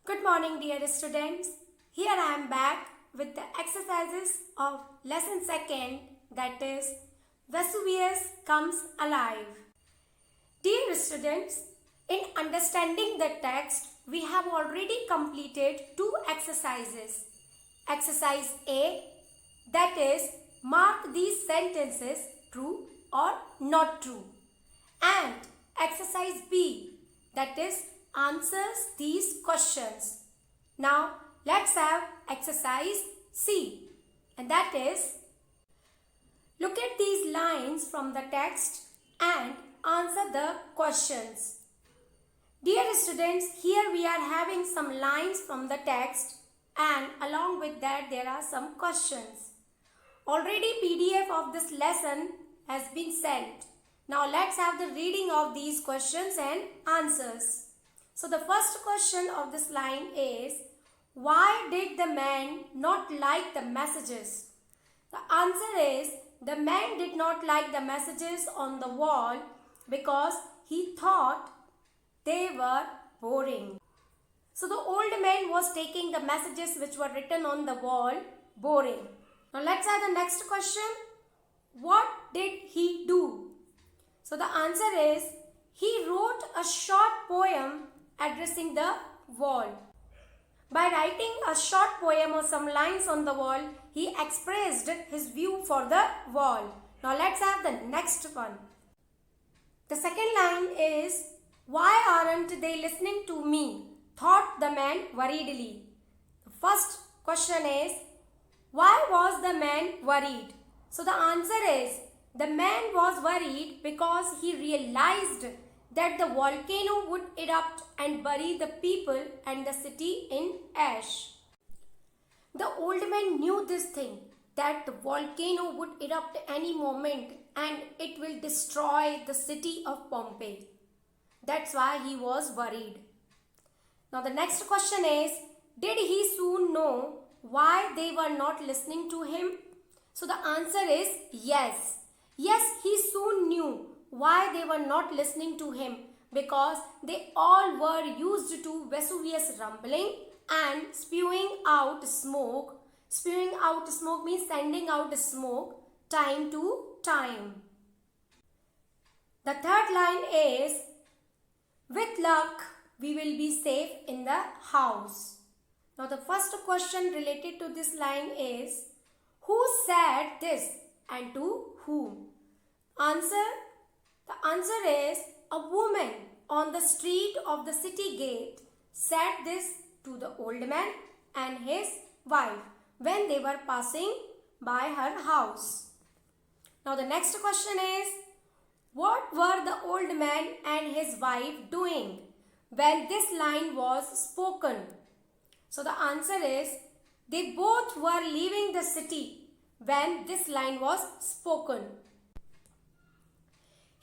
Good morning, dear students. Here I am back with the exercises of lesson 2nd, that is Vesuvius comes alive. Dear students, in understanding the text, we have already completed 2 exercises. Exercise A, that is mark these sentences true or not true. And exercise B, that is answers these questions. Now let's have exercise C, and that is look at these lines from the text and answer the questions. Dear students, here we are having some lines from the text and along with that there are some questions. Already PDF of this lesson has been sent. Now let's have the reading of these questions and answers. So the first question of this line is, why did the man not like the messages? The answer is, the man did not like the messages on the wall because he thought they were boring. So the old man was taking the messages which were written on the wall boring. Now let's have the next question. What did he do? So the answer is, he wrote a short poem addressing the wall. By writing a short poem or some lines on the wall, he expressed his view for the wall. Now let's have the next one. The second line is, why aren't they listening to me? Thought the man worriedly. The first question is, why was the man worried? So the answer is, the man was worried because he realized that the volcano would erupt and bury the people and the city in ash. The old man knew this thing, that the volcano would erupt any moment and it will destroy the city of Pompaii. That's why he was worried. Now the next question is, did he soon know why they were not listening to him? So the answer is yes. Yes, he soon knew why they were not listening to him, because they all were used to Vesuvius rumbling and spewing out smoke. Spewing out smoke means sending out smoke time to time. The third line is, with luck, we will be safe in the house. Now the first question related to this line is, who said this and to whom? The answer is, a woman on the street of the city gate said this to the old man and his wife when they were passing by her house. Now the next question is, what were the old man and his wife doing when this line was spoken? So the answer is, they both were leaving the city when this line was spoken.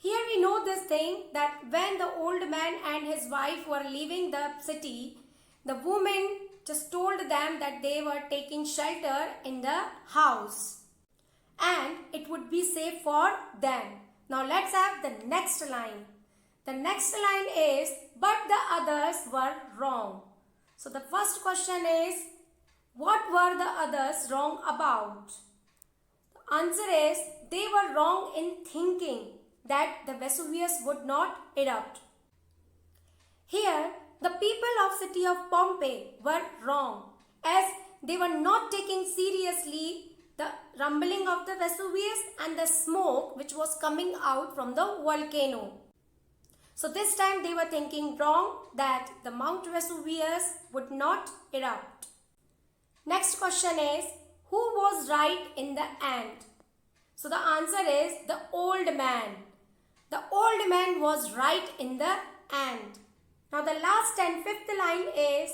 Here we know this thing, that when the old man and his wife were leaving the city, the woman just told them that they were taking shelter in the house and it would be safe for them. Now let's have the next line. The next line is, but the others were wrong. So the first question is, what were the others wrong about? The answer is, they were wrong in thinking that the Vesuvius would not erupt. Here, the people of city of Pompaii were wrong, as they were not taking seriously the rumbling of the Vesuvius and the smoke which was coming out from the volcano. So this time they were thinking wrong, that the Mount Vesuvius would not erupt. Next question is, who was right in the end? So the answer is, the old man. The old man was right in the end. Now the last and fifth line is,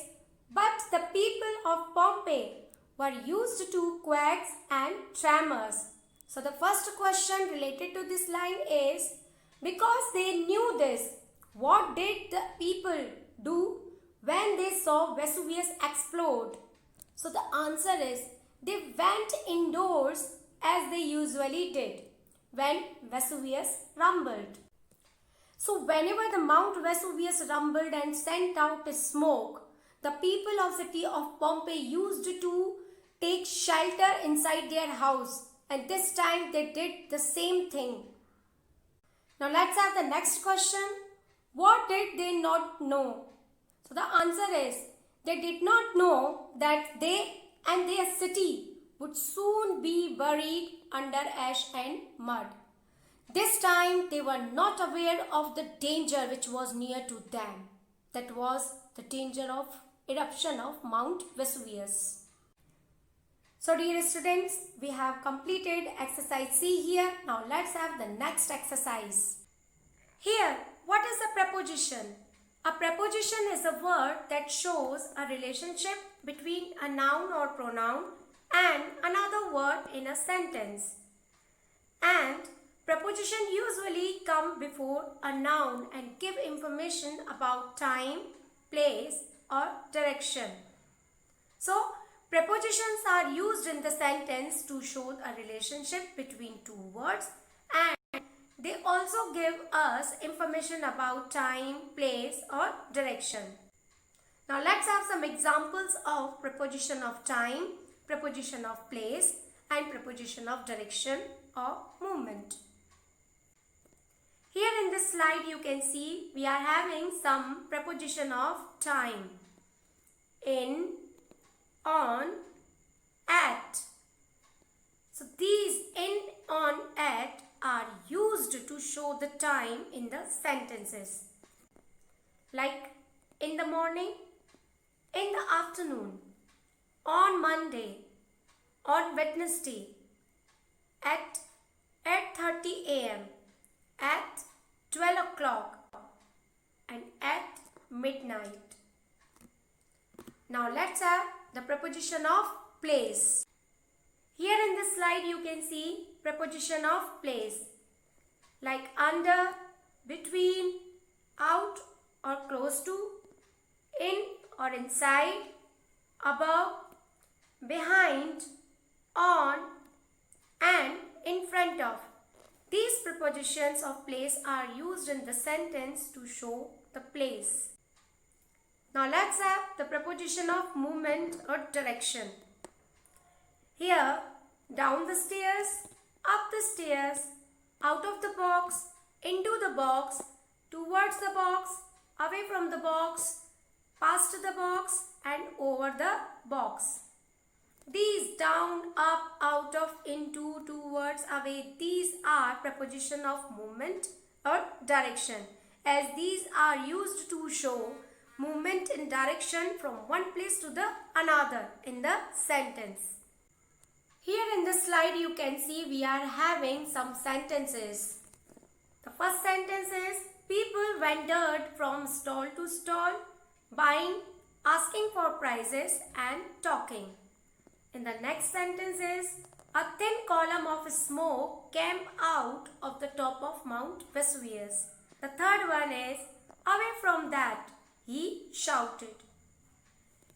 but the people of Pompaii were used to quakes and tremors. So the first question related to this line is, because they knew this, what did the people do when they saw Vesuvius explode? So the answer is, they went indoors as they usually did when Vesuvius rumbled. So whenever the Mount Vesuvius rumbled and sent out smoke, the people of city of Pompaii used to take shelter inside their house, and this time they did the same thing. Now let's have the next question. What did they not know? So the answer is, they did not know that they and their city would soon be buried under ash and mud. This time they were not aware of the danger which was near to them. That was the danger of eruption of Mount Vesuvius. So dear students, we have completed exercise C here. Now let's have the next exercise. Here, what is a preposition? A preposition is a word that shows a relationship between a noun or pronoun and another word in a sentence. And preposition usually come before a noun and give information about time, place or direction. So, prepositions are used in the sentence to show a relationship between two words, and they also give us information about time, place or direction. Now let's have some examples of preposition of time, preposition of place and preposition of direction or movement. Here in this slide you can see we are having some preposition of time. In, on, at. So these in, on, at are used to show the time in the sentences. Like in the morning, in the afternoon, on Monday, on Wednesday, at 8:30 a.m., at 12 o'clock and at midnight. Now let's have the preposition of place. Here in this slide you can see preposition of place like under, between, out or close to, in or inside, above, behind, on and in front of. These prepositions of place are used in the sentence to show the place. Now let's have the preposition of movement or direction. Here, down the stairs, up the stairs, out of the box, into the box, towards the box, away from the box, past the box and over the box. These down, up, out of, into, towards, away, these are preposition of movement or direction, as these are used to show movement in direction from one place to the another in the sentence. Here in this slide you can see we are having some sentences. The first sentence is, people wandered from stall to stall, buying, asking for prices and talking. In the next sentence is, a thin column of smoke came out of the top of Mount Vesuvius. The third one is, away from that, he shouted.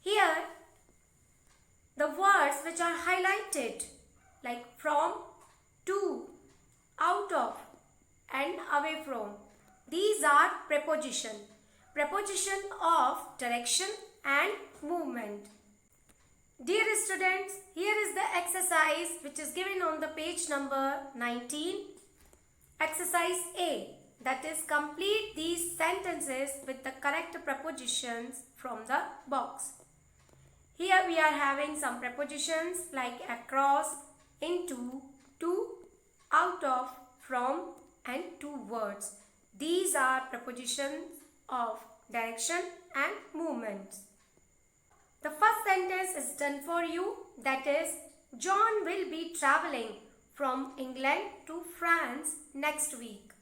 Here, the words which are highlighted like from, to, out of and away from, these are preposition of direction and movement. Dear students, here is the exercise which is given on the page number 19. Exercise A, that is, complete these sentences with the correct prepositions from the box. Here we are having some prepositions like across, into, to, out of, from and towards. These are prepositions of direction and movement. The first sentence is done for you, that is, John will be travelling from England to France next week.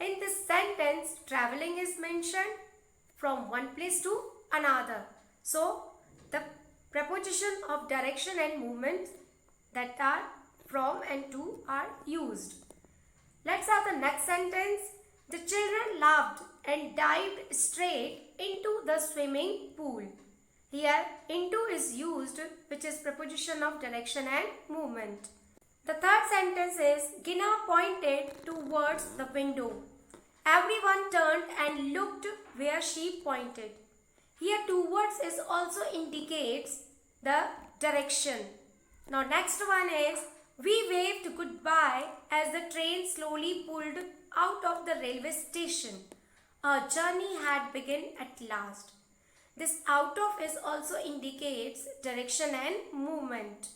In this sentence, travelling is mentioned from one place to another. So, the preposition of direction and movement that are from and to are used. Let's have the next sentence. The children laughed and dived straight into the swimming pool. Here, into is used, which is preposition of direction and movement. The third sentence is, Gina pointed towards the window. Everyone turned and looked where she pointed. Here towards is also indicates the direction. Now next one is we waved goodbye as the train slowly pulled out of the railway station. Our journey had begun at last. This out of is also indicates direction and movement.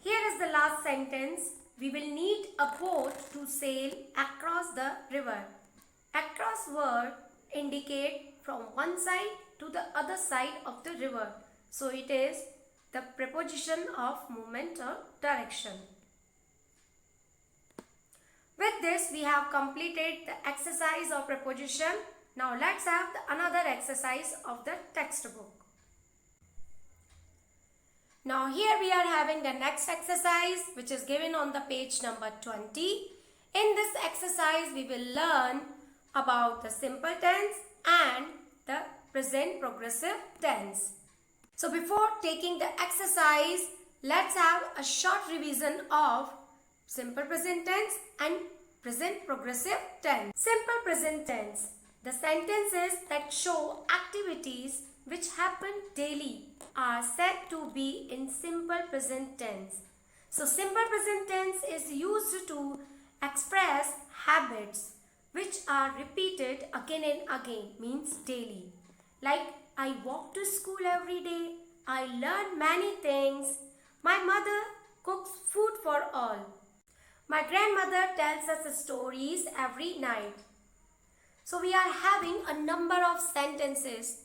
Here is the last sentence. We will need a boat to sail across the river. Across word indicate from one side to the other side of the river. So it is the preposition of movement or direction. With this we have completed the exercise of preposition. Now let's have another exercise of the textbook. Now here we are having the next exercise which is given on the page number 20. In this exercise we will learn about the simple tense and the present progressive tense. So before taking the exercise, let's have a short revision of simple present tense and present progressive tense. Simple present tense. The sentences that show activities which happen daily are said to be in simple present tense. So simple present tense is used to express habits which are repeated again and again, means daily. Like I walk to school every day, I learn many things, my mother cooks food for all, my grandmother tells us stories every night. So we are having a number of sentences.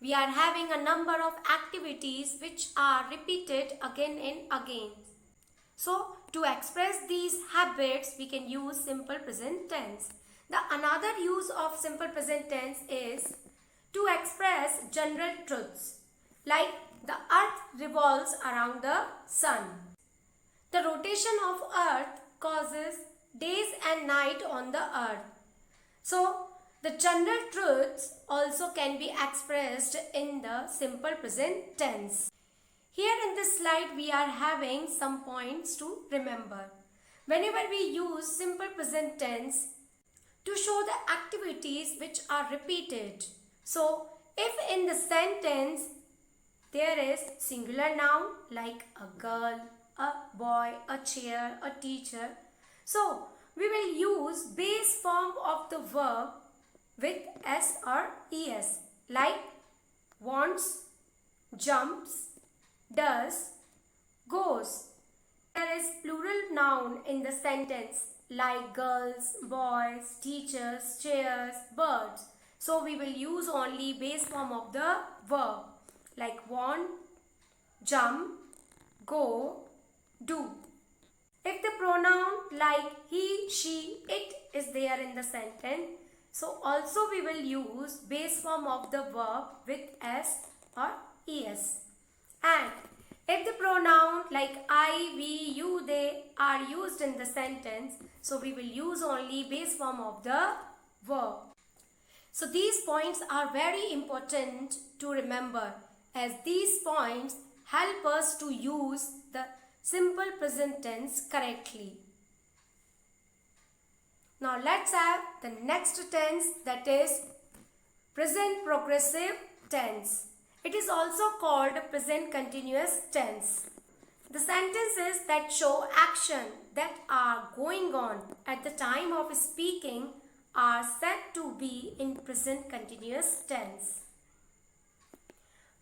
We are having a number of activities which are repeated again and again. So to express these habits, we can use simple present tense. The another use of simple present tense is to express general truths. Like the earth revolves around the sun. The rotation of earth causes days and night on the earth. So the general truths also can be expressed in the simple present tense. Here in this slide we are having some points to remember. Whenever we use simple present tense to show the activities which are repeated. So if in the sentence there is singular noun like a girl, a boy, a chair, a teacher. So we will use base form of the verb with s or es like wants, jumps, does, goes. There is plural noun in the sentence like girls, boys, teachers, chairs, birds. So we will use only base form of the verb like want, jump, go, do. If the pronoun like he, she, it is there in the sentence, so also we will use base form of the verb with s or es. And if the pronoun like I, we, you, they are used in the sentence, so we will use only base form of the verb. So these points are very important to remember, as these points help us to use the simple present tense correctly. Now let's have the next tense, that is present progressive tense. It is also called present continuous tense. The sentences that show action that are going on at the time of speaking are said to be in present continuous tense.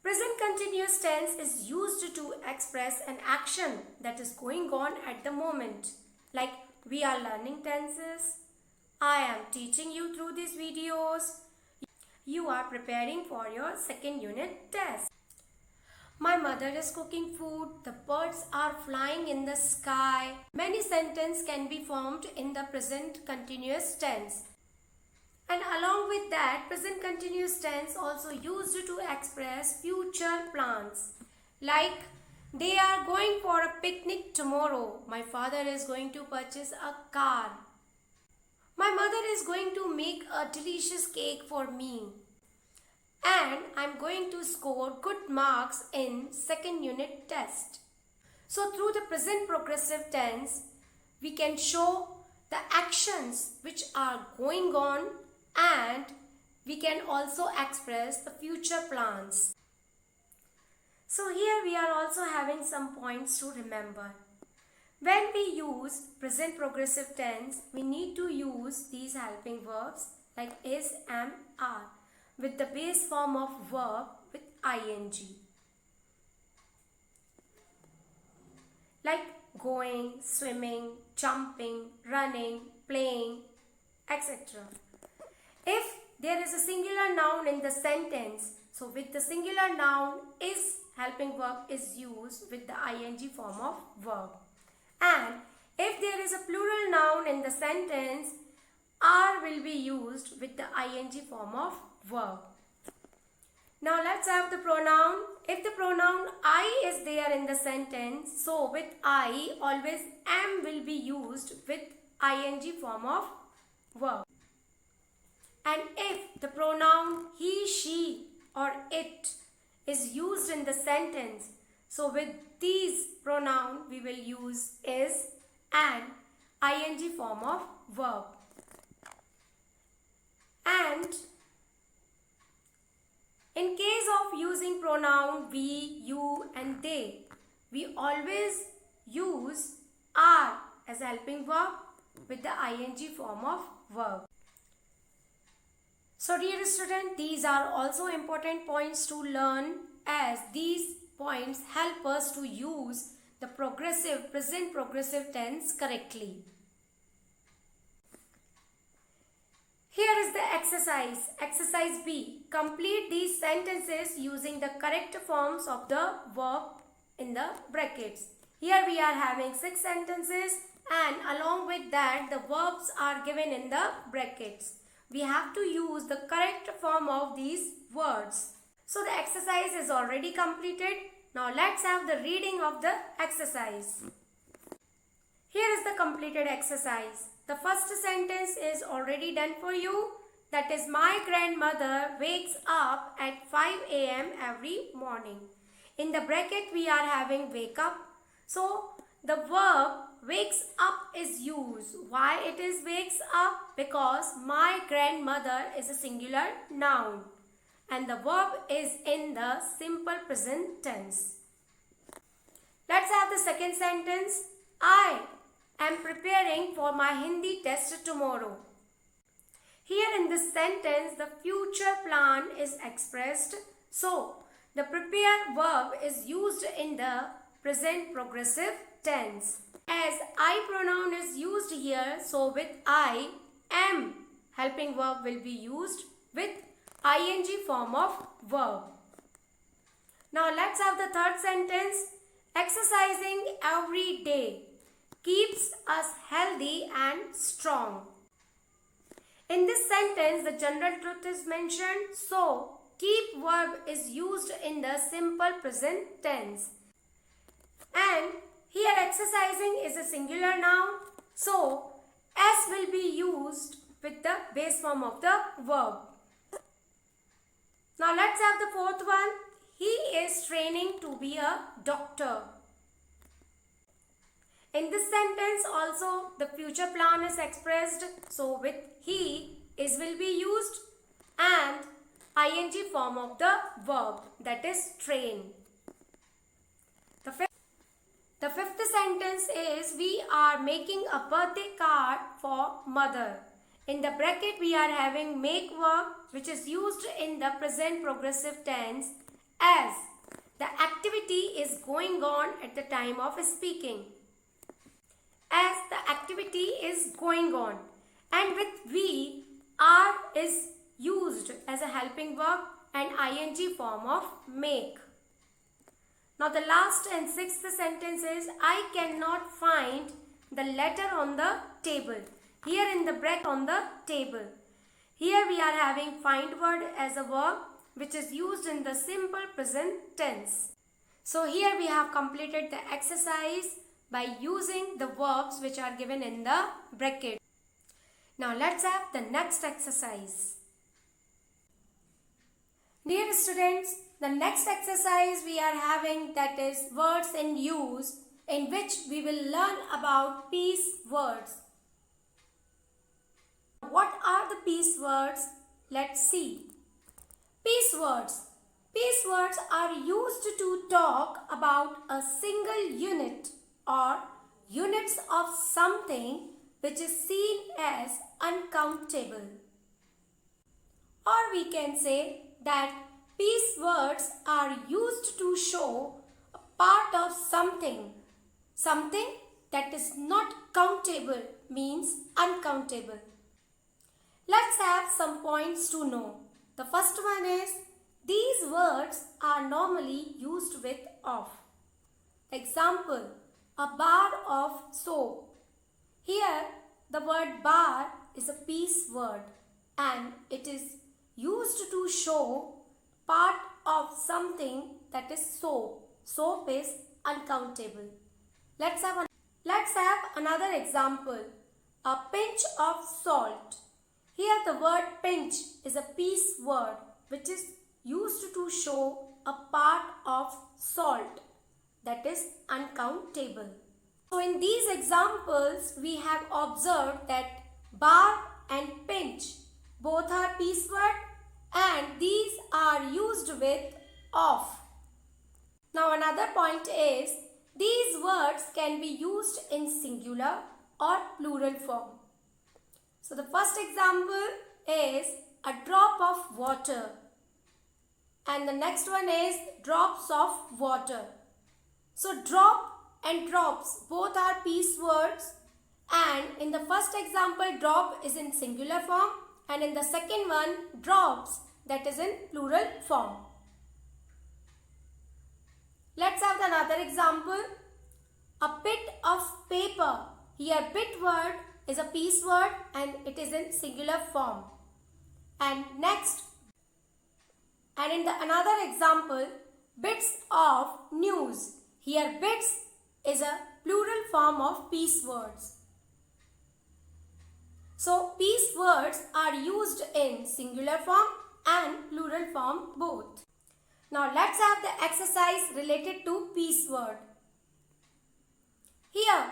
Present continuous tense is used to express an action that is going on at the moment. Like we are learning tenses, I am teaching you through these videos, you are preparing for your second unit test. My mother is cooking food, the birds are flying in the sky. Many sentences can be formed in the present continuous tense. And along with that, present continuous tense also used to express future plans. Like, they are going for a picnic tomorrow. My father is going to purchase a car. My mother is going to make a delicious cake for me. And I'm going to score good marks in second unit test. So through the present progressive tense, we can show the actions which are going on, and we can also express the future plans. So here we are also having some points to remember. When we use present progressive tense, we need to use these helping verbs like is, am, are with the base form of verb with ing. Like going, swimming, jumping, running, playing, etc. If there is a singular noun in the sentence, so with the singular noun is helping verb is used with the ing form of verb. And if there is a plural noun in the sentence, are will be used with the ing form of verb. Now let's have the pronoun. If the pronoun I is there in the sentence, so with I always am will be used with ing form of verb. And if the pronoun he, she or it is used in the sentence, so with these pronoun we will use is and ing form of verb. And in case of using pronoun we, you and they, we always use are as helping verb with the ing form of verb. So dear student, these are also important points to learn, as these points help us to use the present progressive tense correctly. Here is the exercise. Exercise B. Complete these sentences using the correct forms of the verb in the brackets. Here we are having 6 sentences, and along with that the verbs are given in the brackets. We have to use the correct form of these words. So the exercise is already completed. Now let's have the reading of the exercise. Here is the completed exercise. The first sentence is already done for you. That is, my grandmother wakes up at 5 a.m. every morning. In the bracket we are having wake up. So the verb wakes up is used. Why it is wakes up? Because my grandmother is a singular noun and the verb is in the simple present tense. Let's have the second sentence. I am preparing for my Hindi test tomorrow. Here in this sentence the future plan is expressed. So the prepare verb is used in the present progressive tense. As I pronoun is used here, so with I am helping verb will be used with ing form of verb. Now let's have the third sentence. Exercising every day keeps us healthy and strong. In this sentence the general truth is mentioned, so keep verb is used in the simple present tense. And here exercising is a singular noun, so S will be used with the base form of the verb. Now let's have the fourth one. He is training to be a doctor. In this sentence also the future plan is expressed, so with he is will be used and ing form of the verb, that is train. The fifth sentence is we are making a birthday card for mother. In the bracket we are having make verb, which is used in the present progressive tense as the activity is going on at the time of speaking. As the activity is going on, and with we, are is used as a helping verb and ing form of make. Now the last and sixth sentence is I cannot find the letter on the table. Here in the bracket on the table. Here we are having find word as a verb which is used in the simple present tense. So here we have completed the exercise by using the verbs which are given in the bracket. Now let's have the next exercise. Dear students, the next exercise we are having, that is words in use, in which we will learn about piece words. What are the piece words? Let's see. Piece words. Piece words are used to talk about a single unit or units of something which is seen as uncountable. Or we can say that piece words are used to show a part of something. Something that is not countable means uncountable. Let's have some points to know. The first one is these words are normally used with of. Example, a bar of soap. Here the word bar is a piece word and it is used to show part of something that is soap. Soap is uncountable. Let's have another example. A pinch of salt. Here the word pinch is a piece word which is used to show a part of salt that is uncountable. So in these examples we have observed that bar and pinch both are piece word and these are used with of. Now another point is these words can be used in singular or plural form. So the first example is a drop of water and the next one is drops of water. So drop and drops both are piece words and in the first example drop is in singular form and in the second one drops that is in plural form. Let's have another example. A bit of paper. Here bit word is a piece word and it is in singular form. And next, and in the another example, bits of news. Here bits is a plural form of piece words. So piece words are used in singular form and plural form both. Now let's have the exercise related to piece word. Here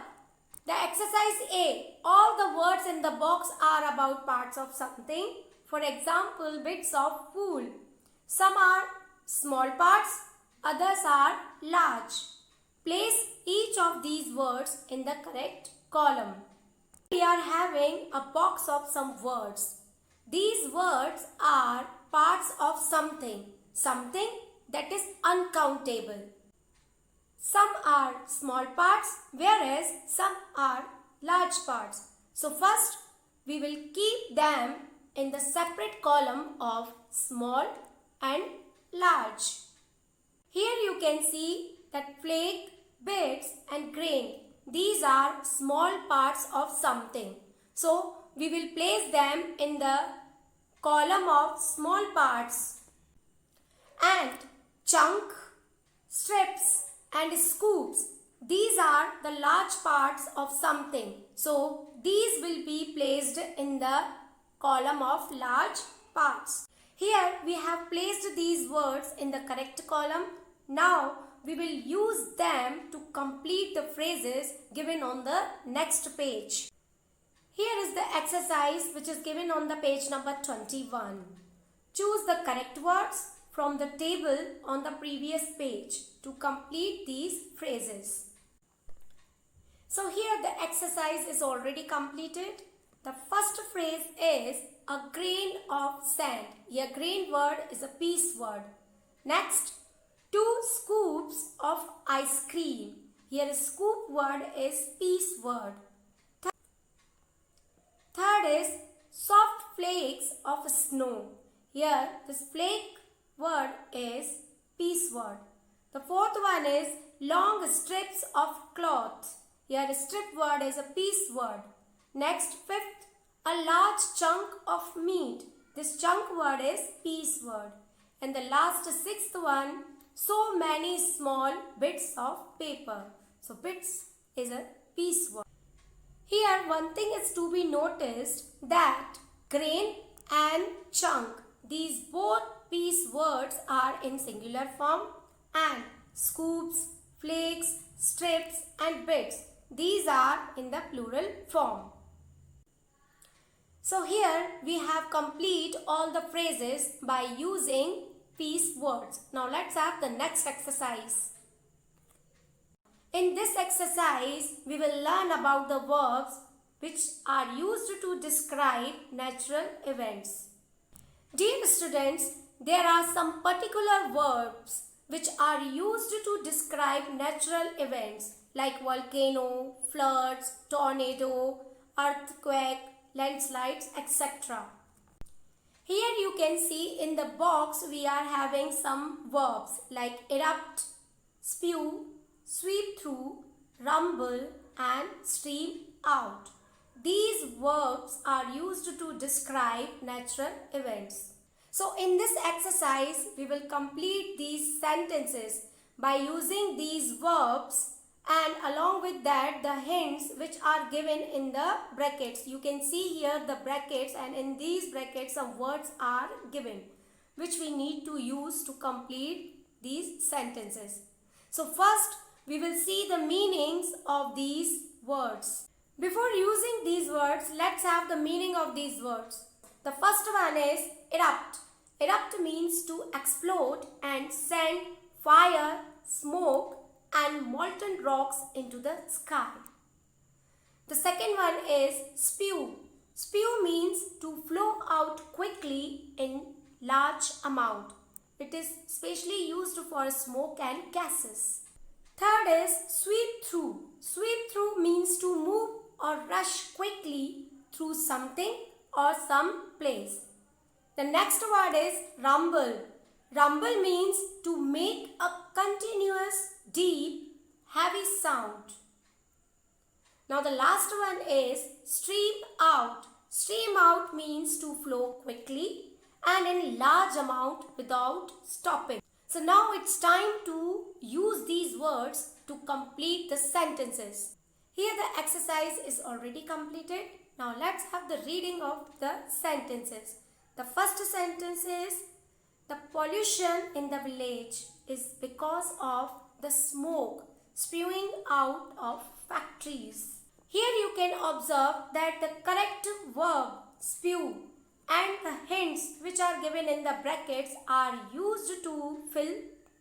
the exercise A, all the words in the box are about parts of something. For example, bits of pool. Some are small parts, others are large. Place each of these words in the correct column. We are having a box of some words. These words are parts of something, something that is uncountable. Some are small parts whereas some are large parts. So first we will keep them in the separate column of small and large. Here you can see that flake, bits and grain. These are small parts of something. So we will place them in the column of small parts. And chunk, strips and scoops. These are the large parts of something. So these will be placed in the column of large parts. Here we have placed these words in the correct column. Now we will use them to complete the phrases given on the next page. Here is the exercise which is given on the page number 21. Choose the correct words from the table on the previous page to complete these phrases. So here the exercise is already completed. The first phrase is a grain of sand. Here grain word is a piece word. Next, 2 scoops of ice cream. Here scoop word is piece word. Third is soft flakes of snow. Here this flake word is piece word. The fourth one is long strips of cloth. Here strip word is a piece word. Next, fifth, a large chunk of meat. This chunk word is piece word. And the last sixth one, so many small bits of paper. So bits is a piece word. Here one thing is to be noticed that grain and chunk, these both piece words are in singular form and scoops, flakes, strips and bits, these are in the plural form. So here we have complete all the phrases by using these words. Now let's have the next exercise. In this exercise, we will learn about the verbs which are used to describe natural events. Dear students, there are some particular verbs which are used to describe natural events like volcano, floods, tornado, earthquake, landslides, etc. Here you can see in the box we are having some verbs like erupt, spew, sweep through, rumble and stream out. These verbs are used to describe natural events. So in this exercise, we will complete these sentences by using these verbs and along with that the hints which are given in the brackets. You can see here the brackets, and in these brackets some words are given which we need to use to complete these sentences. So first we will see the meanings of these words. Before using these words, let's have the meaning of these words. The first one is erupt. Erupt means to explode and send fire, smoke and molten rocks into the sky. The second one is spew. Spew means to flow out quickly in large amount. It is specially used for smoke and gases. Third is sweep through. Sweep through means to move or rush quickly through something or some place. The next word is rumble. Rumble means to make a continuous, deep, heavy sound. Now the last one is stream out. Stream out means to flow quickly and in large amount without stopping. So now it's time to use these words to complete the sentences. Here the exercise is already completed. Now let's have the reading of the sentences. The first sentence is, the pollution in the village is because of the smoke spewing out of factories. Here you can observe that the correct verb spew and the hints which are given in the brackets are used to fill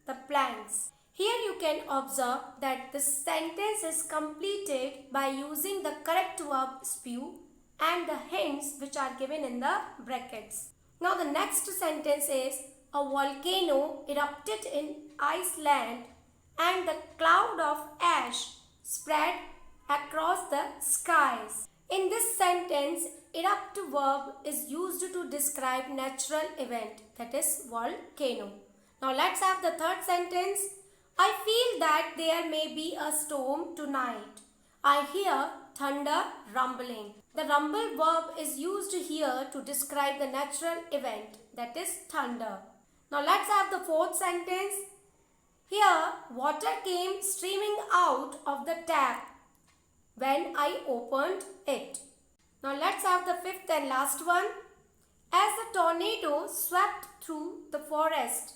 the blanks. Here you can observe that the sentence is completed by using the correct verb spew and the hints which are given in the brackets. Now the next sentence is, a volcano erupted in Iceland and the cloud of ash spread across the skies. In this sentence, erupt verb is used to describe natural event, that is volcano. Now let's have the third sentence. I feel that there may be a storm tonight. I hear thunder rumbling. The rumble verb is used here to describe the natural event, that is thunder. Now let's have the fourth sentence. Here water came streaming out of the tap when I opened it. Now let's have the fifth and last one. As the tornado swept through the forest,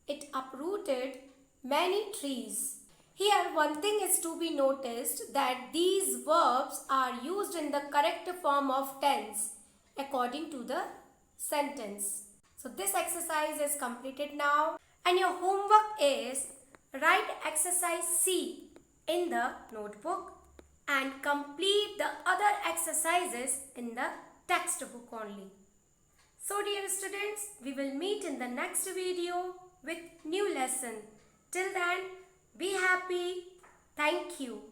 it uprooted many trees. Here one thing is to be noticed, that these verbs are used in the correct form of tense according to the sentence. So this exercise is completed now, and your homework is write exercise C in the notebook and complete the other exercises in the textbook only. So dear students, we will meet in the next video with new lesson. Till then, be happy. Thank you.